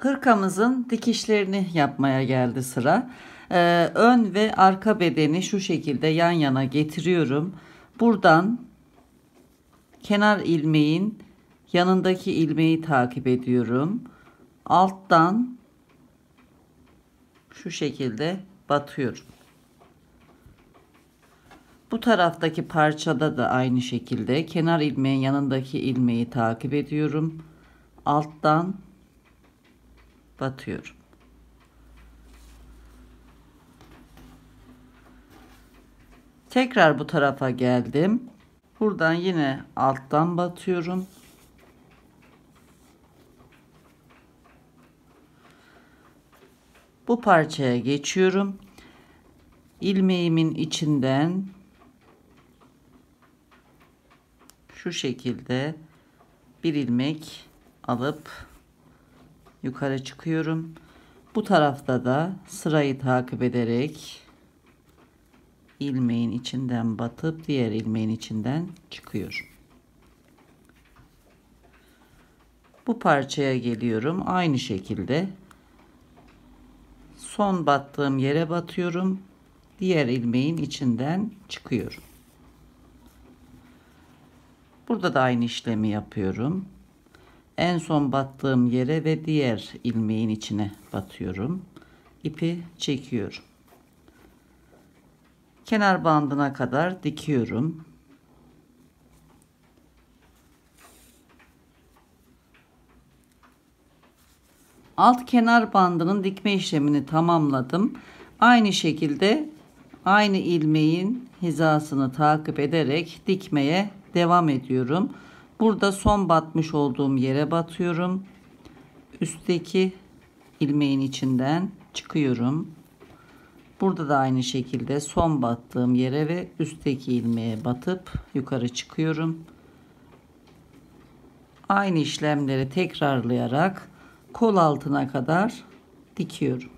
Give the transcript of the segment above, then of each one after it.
Hırkamızın dikişlerini yapmaya geldi sıra. Ön ve arka bedeni şu şekilde yan yana getiriyorum. Buradan kenar ilmeğin yanındaki ilmeği takip ediyorum. Alttan şu şekilde batıyorum. Bu taraftaki parçada da aynı şekilde kenar ilmeğin yanındaki ilmeği takip ediyorum. Alttan batıyorum. Tekrar bu tarafa geldim. Buradan yine alttan batıyorum. Bu parçaya geçiyorum. İlmeğimin içinden şu şekilde bir ilmek alıp yukarı çıkıyorum. Bu tarafta da sırayı takip ederek ilmeğin içinden batıp diğer ilmeğin içinden çıkıyorum. Bu parçaya geliyorum. Aynı şekilde son battığım yere batıyorum. Diğer ilmeğin içinden çıkıyorum. Burada da aynı işlemi yapıyorum. En son battığım yere ve diğer ilmeğin içine batıyorum. İpi çekiyorum. Kenar bandına kadar dikiyorum. Alt kenar bandının dikme işlemini tamamladım. Aynı şekilde aynı ilmeğin hizasını takip ederek dikmeye devam ediyorum. Burada son batmış olduğum yere batıyorum. Üstteki ilmeğin içinden çıkıyorum. Burada da aynı şekilde son battığım yere ve üstteki ilmeğe batıp yukarı çıkıyorum. Aynı işlemleri tekrarlayarak kol altına kadar dikiyorum.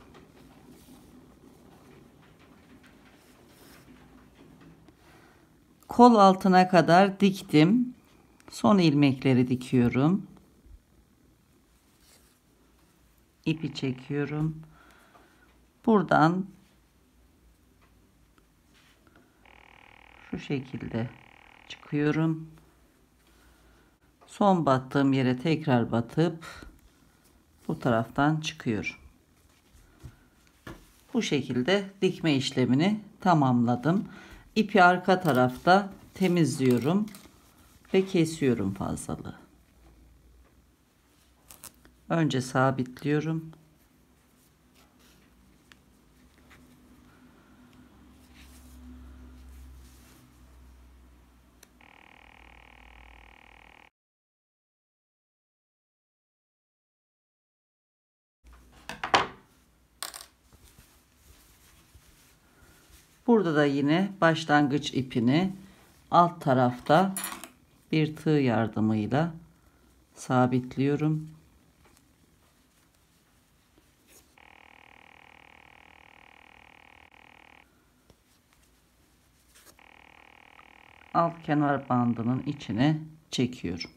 Kol altına kadar diktim. Son ilmekleri dikiyorum. İpi çekiyorum. Buradan şu şekilde çıkıyorum. Son battığım yere tekrar batıp bu taraftan çıkıyorum. Bu şekilde dikme işlemini tamamladım. İpi arka tarafta temizliyorum ve kesiyorum fazlalığı. Önce sabitliyorum. Burada da yine başlangıç ipini alt tarafta bir tığ yardımıyla sabitliyorum. Alt kenar bandının içine çekiyorum.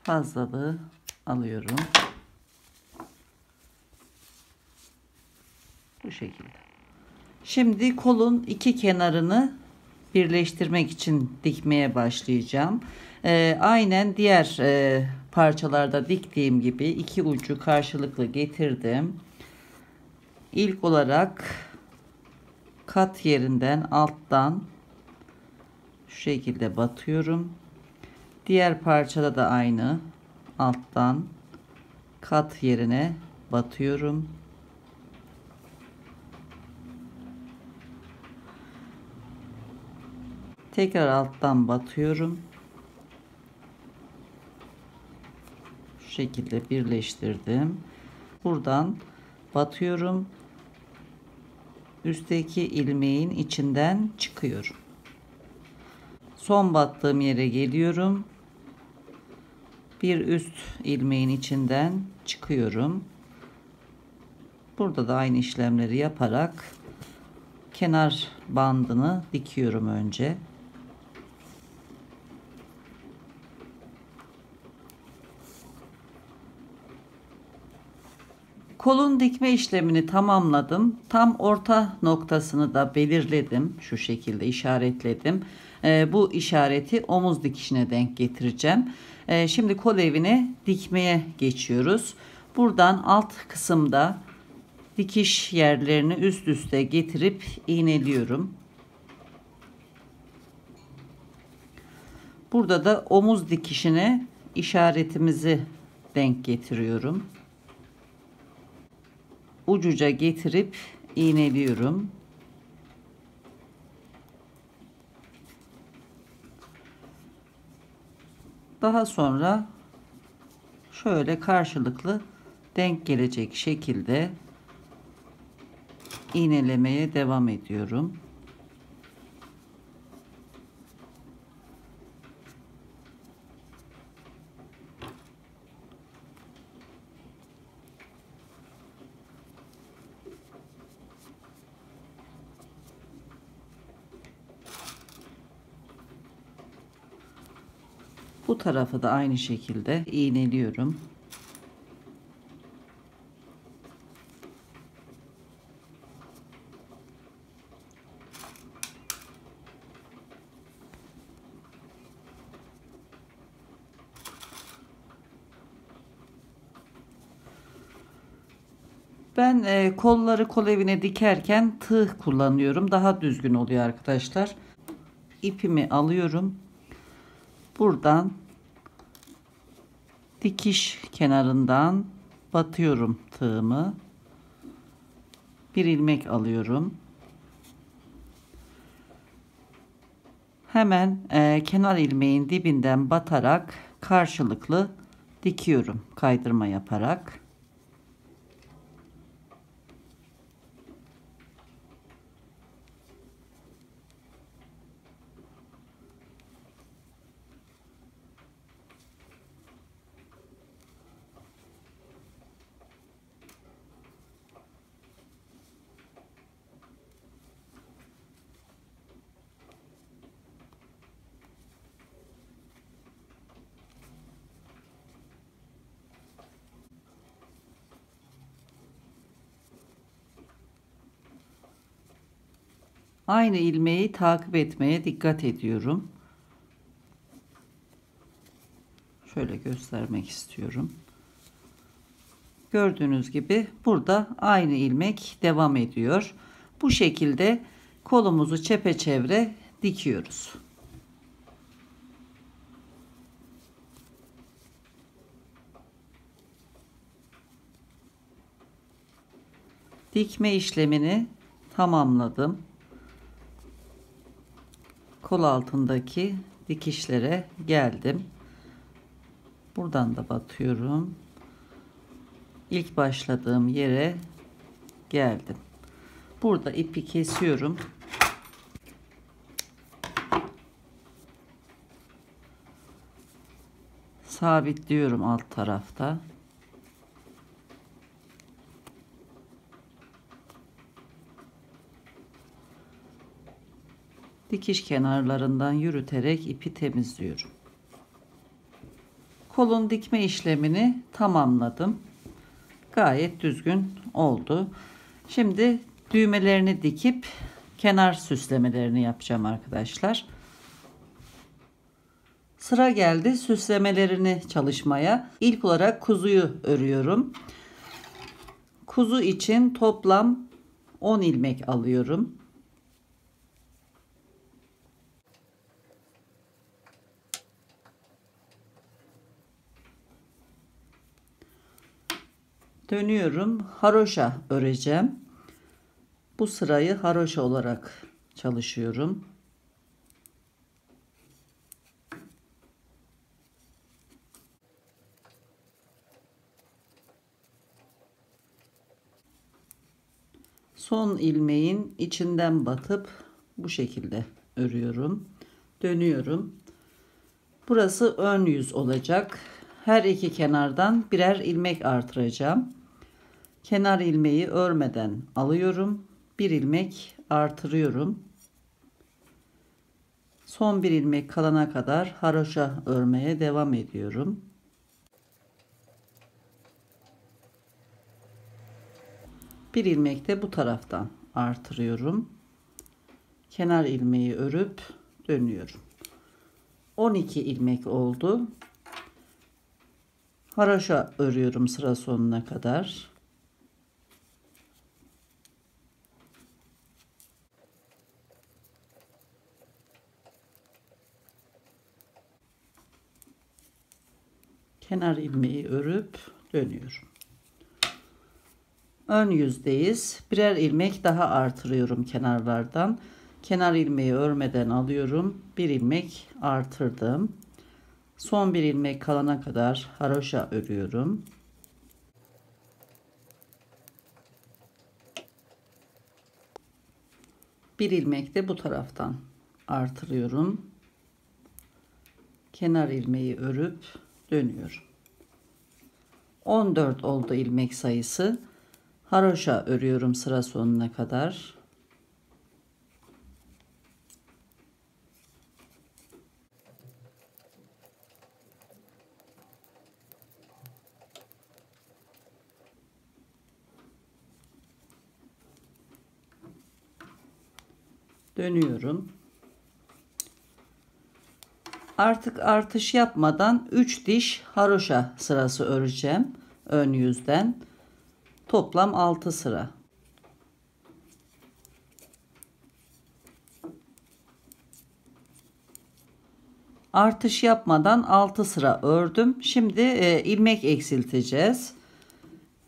Fazlalığı alıyorum. Bu şekilde. Şimdi kolun iki kenarını birleştirmek için dikmeye başlayacağım. Aynen diğer parçalarda diktiğim gibi iki ucu karşılıklı getirdim. İlk olarak kat yerinden alttan şu şekilde batıyorum. Diğer parçada da aynı alttan kat yerine batıyorum. Tekrar alttan batıyorum. Şu şekilde birleştirdim. Buradan batıyorum. Üstteki ilmeğin içinden çıkıyorum. Son battığım yere geliyorum. Bir üst ilmeğin içinden çıkıyorum. Burada da aynı işlemleri yaparak kenar bandını dikiyorum önce. Kolun dikme işlemini tamamladım. Tam orta noktasını da belirledim. Şu şekilde işaretledim. Bu işareti omuz dikişine denk getireceğim. Şimdi kol evine dikmeye geçiyoruz. Buradan alt kısımda dikiş yerlerini üst üste getirip iğneliyorum. Burada da omuz dikişine işaretimizi denk getiriyorum. Ucuca getirip iğneliyorum. Daha sonra şöyle karşılıklı denk gelecek şekilde iğnelemeye devam ediyorum. Bu tarafı da aynı şekilde iğneliyorum. Ben kolları kol evine dikerken tığ kullanıyorum. Daha düzgün oluyor arkadaşlar. İpimi alıyorum. Buradan dikiş kenarından batıyorum tığımı. Bir ilmek alıyorum. Hemen kenar ilmeğin dibinden batarak karşılıklı dikiyorum. Kaydırma yaparak. Aynı ilmeği takip etmeye dikkat ediyorum. Şöyle göstermek istiyorum. Gördüğünüz gibi burada aynı ilmek devam ediyor. Bu şekilde kolumuzu çepeçevre dikiyoruz. Dikme işlemini tamamladım. Kol altındaki dikişlere geldim. Buradan da batıyorum. İlk başladığım yere geldim. Burada ipi kesiyorum. Sabitliyorum alt tarafta. Dikiş kenarlarından yürüterek ipi temizliyorum. Kolun dikme işlemini tamamladım. Gayet düzgün oldu. Şimdi düğmelerini dikip kenar süslemelerini yapacağım arkadaşlar. Sıra geldi süslemelerini çalışmaya. İlk olarak kuzuyu örüyorum. Kuzu için toplam 10 ilmek alıyorum. Dönüyorum. Haroşa öreceğim. Bu sırayı haroşa olarak çalışıyorum. Son ilmeğin içinden batıp bu şekilde örüyorum. Dönüyorum. Burası ön yüz olacak. Her iki kenardan birer ilmek artıracağım. Kenar ilmeği örmeden alıyorum. Bir ilmek artırıyorum. Son bir ilmek kalana kadar haroşa örmeye devam ediyorum. Bir ilmek de bu taraftan artırıyorum. Kenar ilmeği örüp dönüyorum. 12 ilmek oldu. Haroşa örüyorum sıra sonuna kadar. Kenar ilmeği örüp dönüyorum. Ön yüzdeyiz. Birer ilmek daha artırıyorum kenarlardan. Kenar ilmeği örmeden alıyorum. Bir ilmek artırdım. Son bir ilmek kalana kadar haroşa örüyorum. Bir ilmek de bu taraftan artırıyorum. Kenar ilmeği örüp dönüyorum. 14 oldu ilmek sayısı. Haroşa örüyorum sıra sonuna kadar. Dönüyorum. Artık artış yapmadan 3 diş haroşa sırası öreceğim ön yüzden. Toplam 6 sıra. Artış yapmadan 6 sıra ördüm. Şimdi ilmek eksilteceğiz.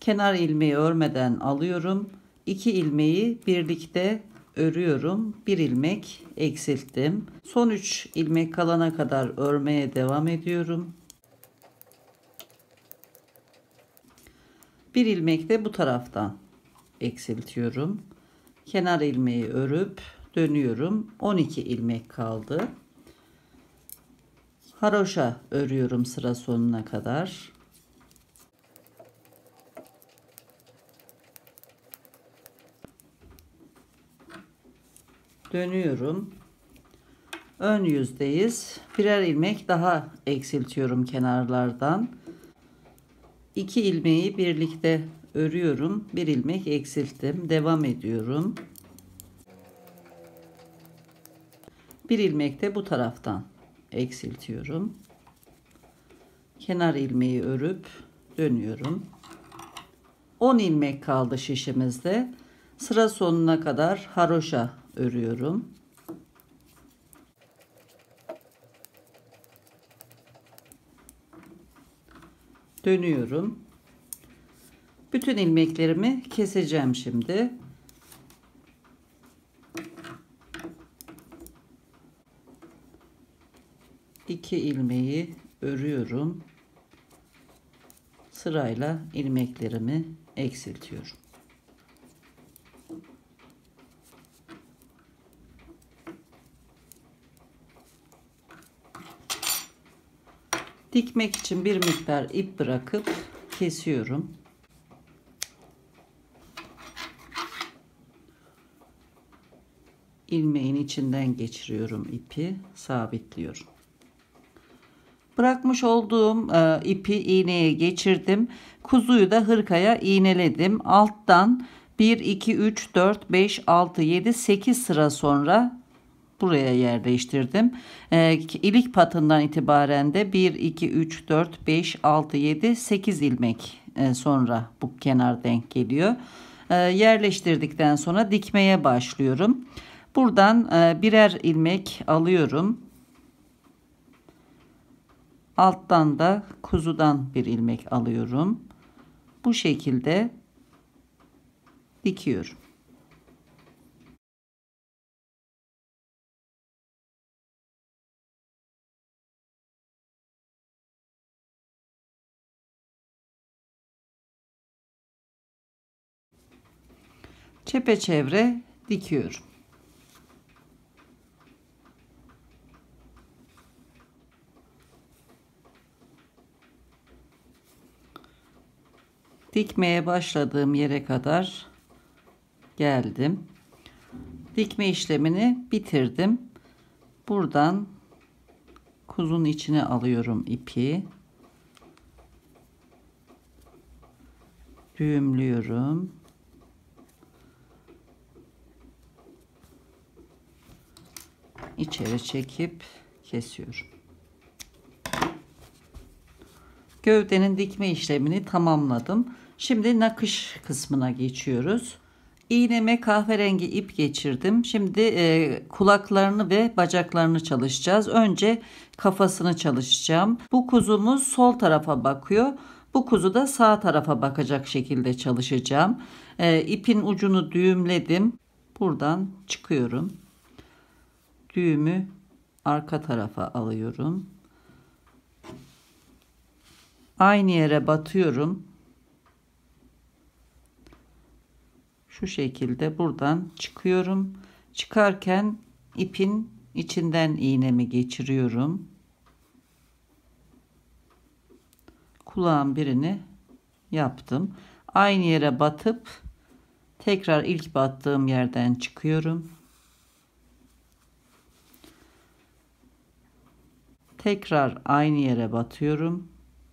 Kenar ilmeği örmeden alıyorum. 2 ilmeği birlikte örüyorum. Bir ilmek eksilttim. Son 3 ilmek kalana kadar örmeye devam ediyorum. Bir ilmek de bu taraftan eksiltiyorum. Kenar ilmeği örüp dönüyorum. 12 ilmek kaldı. Haroşa örüyorum sıra sonuna kadar. Dönüyorum. Ön yüzdeyiz. Birer ilmek daha eksiltiyorum kenarlardan. 2 ilmeği birlikte örüyorum. Bir ilmek eksilttim. Devam ediyorum. Bir ilmek de bu taraftan eksiltiyorum. Kenar ilmeği örüp dönüyorum. 10 ilmek kaldı şişimizde. Sıra sonuna kadar haroşa örüyorum. Dönüyorum. Bütün ilmeklerimi keseceğim şimdi. İki ilmeği örüyorum. Sırayla ilmeklerimi eksiltiyorum. Dikmek için bir miktar ip bırakıp kesiyorum. İlmeğin içinden geçiriyorum ipi, sabitliyorum. Bırakmış olduğum ipi iğneye geçirdim. Kuzuyu da hırkaya iğneledim. Alttan 1, 2, 3, 4, 5, 6, 7, 8 sıra sonra buraya yerleştirdim. İlik patından itibaren de 1, 2, 3, 4, 5, 6, 7, 8 ilmek sonra bu kenar denk geliyor. Yerleştirdikten sonra dikmeye başlıyorum. Buradan birer ilmek alıyorum. Alttan da kuzudan bir ilmek alıyorum. Bu şekilde dikiyorum. Çepeçevre dikiyorum. Dikmeye başladığım yere kadar geldim. Dikme işlemini bitirdim. Buradan kuzunun içine alıyorum ipi. Düğümlüyorum. İçeri çekip kesiyorum. Gövdenin dikme işlemini tamamladım. Şimdi nakış kısmına geçiyoruz. İğneme kahverengi ip geçirdim. Şimdi kulaklarını ve bacaklarını çalışacağız. Önce kafasını çalışacağım. Bu kuzumuz sol tarafa bakıyor. Bu kuzu da sağ tarafa bakacak şekilde çalışacağım. İpin ucunu düğümledim. Buradan çıkıyorum. Düğümü arka tarafa alıyorum. Aynı yere batıyorum. Şu şekilde buradan çıkıyorum. Çıkarken ipin içinden iğnemi geçiriyorum. Kulağın birini yaptım. Aynı yere batıp tekrar ilk battığım yerden çıkıyorum. Tekrar aynı yere batıyorum.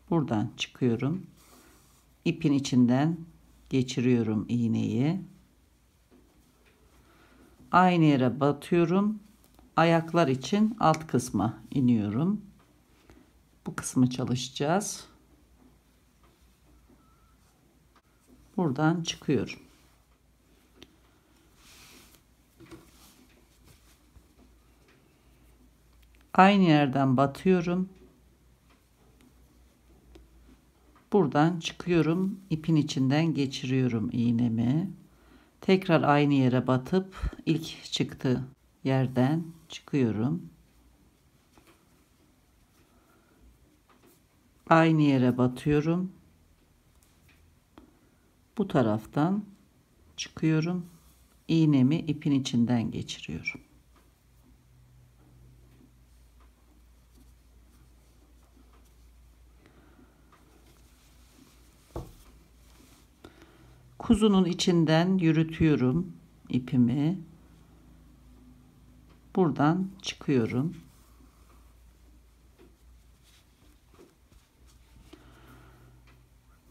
Buradan çıkıyorum. İpin içinden geçiriyorum iğneyi. Aynı yere batıyorum. Ayaklar için alt kısma iniyorum. Bu kısmı çalışacağız. Buradan çıkıyorum. Aynı yerden batıyorum. Buradan çıkıyorum. İpin içinden geçiriyorum iğnemi. Tekrar aynı yere batıp ilk çıktığı yerden çıkıyorum. Aynı yere batıyorum. Bu taraftan çıkıyorum. İğnemi ipin içinden geçiriyorum. Kuzunun içinden yürütüyorum ipimi. Buradan çıkıyorum.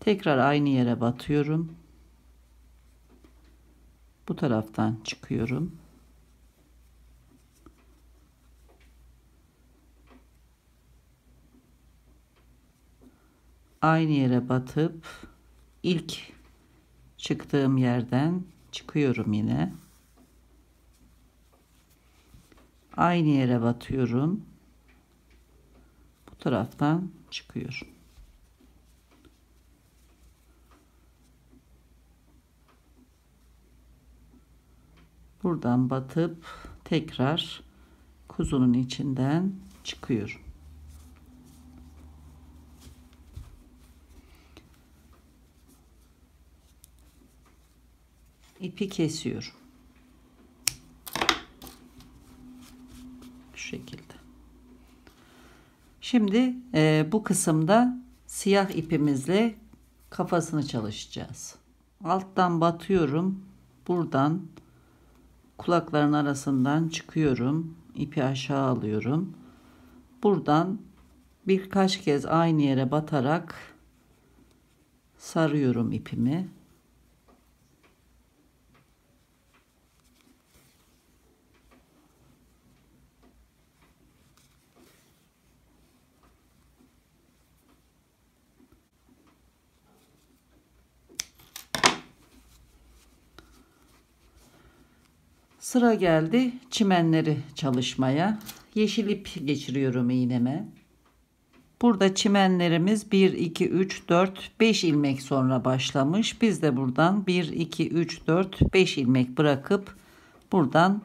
Tekrar aynı yere batıyorum. Bu taraftan çıkıyorum. Aynı yere batıp ilk çıktığım yerden çıkıyorum yine. Aynı yere batıyorum. Bu taraftan çıkıyorum. Buradan batıp tekrar kuzunun içinden çıkıyorum. İpi kesiyorum. Şu şekilde. Şimdi bu kısımda siyah ipimizle kafasını çalışacağız. Alttan batıyorum. Buradan kulakların arasından çıkıyorum. İpi aşağı alıyorum. Buradan birkaç kez aynı yere batarak sarıyorum ipimi. Sıra geldi çimenleri çalışmaya. Yeşil ip geçiriyorum iğneme. Burada çimenlerimiz 1, 2, 3, 4, 5 ilmek sonra başlamış. Biz de buradan 1, 2, 3, 4, 5 ilmek bırakıp buradan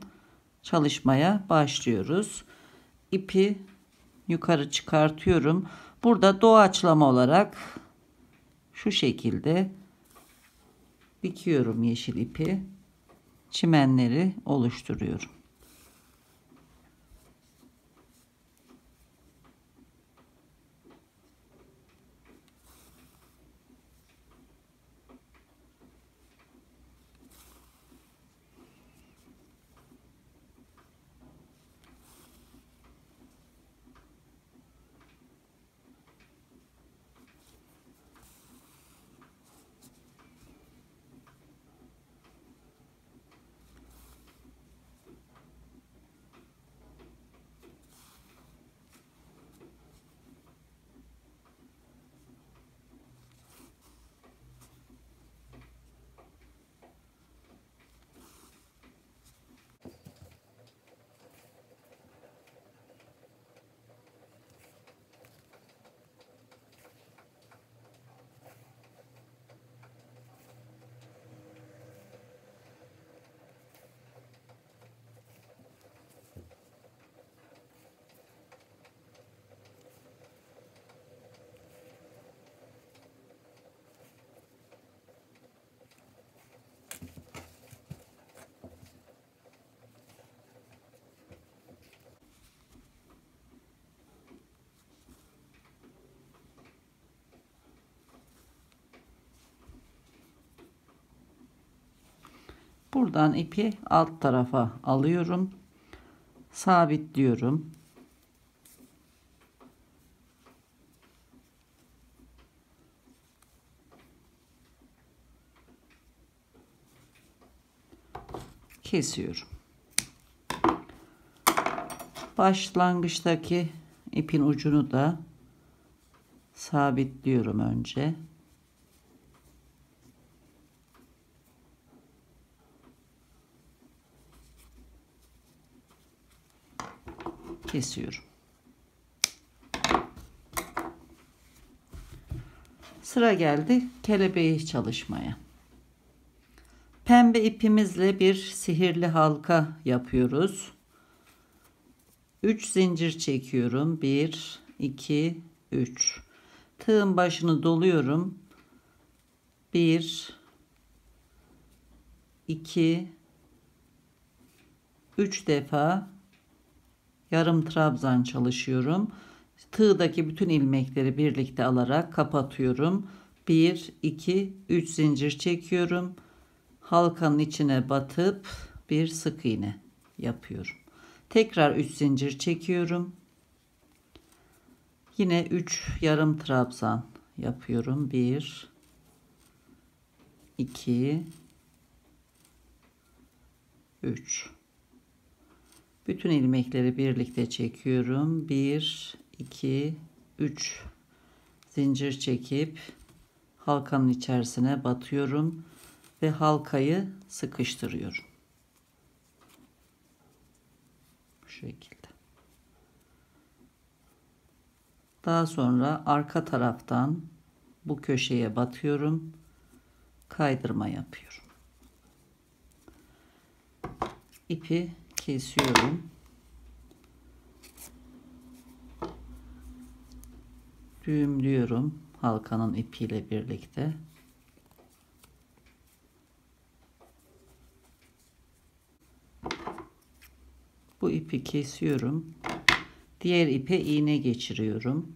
çalışmaya başlıyoruz. İpi yukarı çıkartıyorum. Burada doğaçlama olarak şu şekilde dikiyorum yeşil ipi. Çimenleri oluşturuyorum. Buradan ipi alt tarafa alıyorum. Sabitliyorum. Kesiyorum. Başlangıçtaki ipin ucunu da sabitliyorum önce. Kesiyorum. Sıra geldi kelebeği çalışmaya. Pembe ipimizle bir sihirli halka yapıyoruz. 3 zincir çekiyorum. 1, 2, 3. Tığın başını doluyorum. 1, 2, 3 defa yarım trabzan çalışıyorum. Tığdaki bütün ilmekleri birlikte alarak kapatıyorum. 1, 2, 3 zincir çekiyorum. Halkanın içine batıp bir sık iğne yapıyorum. Tekrar 3 zincir çekiyorum. Yine 3 yarım trabzan yapıyorum. 1, 2, 3. Bütün ilmekleri birlikte çekiyorum. 1, 2, 3 zincir çekip halkanın içerisine batıyorum ve halkayı sıkıştırıyorum. Bu şekilde. Daha sonra arka taraftan bu köşeye batıyorum. Kaydırma yapıyorum. İpi kesiyorum. Düğümlüyorum halkanın ipiyle birlikte. Bu ipi kesiyorum. Diğer ipe iğne geçiriyorum.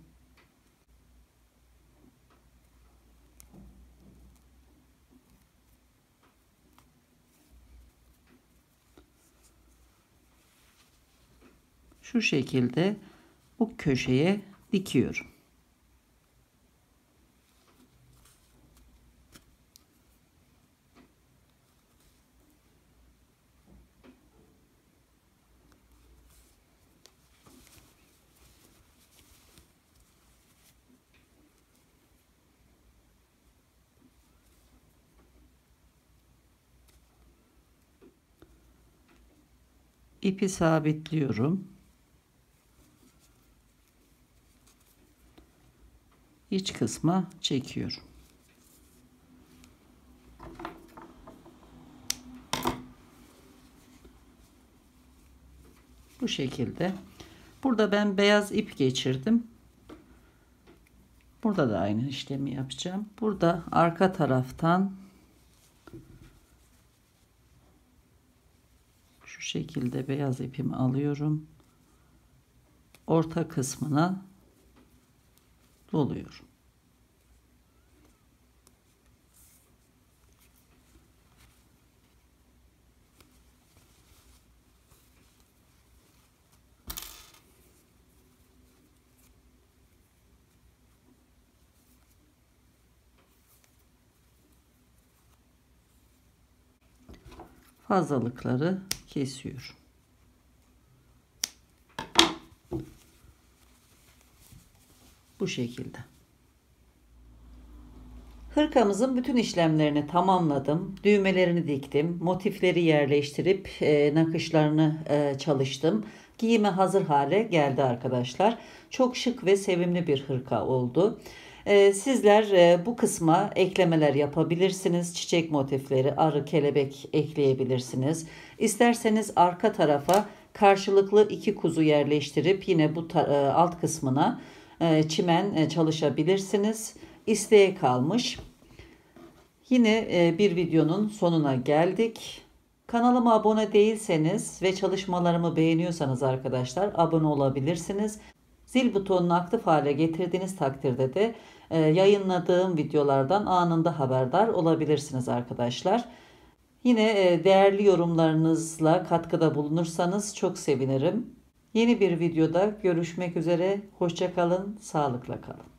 Şu şekilde bu köşeye dikiyorum. İpi sabitliyorum. İç kısma çekiyorum. Bu şekilde. Burada ben beyaz ip geçirdim. Burada da aynı işlemi yapacağım. Burada arka taraftan şu şekilde beyaz ipimi alıyorum. Orta kısmına doluyorum. Fazlalıkları kesiyorum. Bu şekilde. Hırkamızın bütün işlemlerini tamamladım. Düğmelerini diktim. Motifleri yerleştirip nakışlarını çalıştım. Giyime hazır hale geldi arkadaşlar. Çok şık ve sevimli bir hırka oldu. Sizler bu kısma eklemeler yapabilirsiniz. Çiçek motifleri, arı, kelebek ekleyebilirsiniz. İsterseniz arka tarafa karşılıklı 2 kuzu yerleştirip yine bu alt kısmına çimen çalışabilirsiniz. İsteğe kalmış. Yine bir videonun sonuna geldik. Kanalıma abone değilseniz ve çalışmalarımı beğeniyorsanız arkadaşlar abone olabilirsiniz. Zil butonunu aktif hale getirdiğiniz takdirde de yayınladığım videolardan anında haberdar olabilirsiniz arkadaşlar. Yine değerli yorumlarınızla katkıda bulunursanız çok sevinirim. Yeni bir videoda görüşmek üzere. Hoşça kalın, sağlıkla kalın.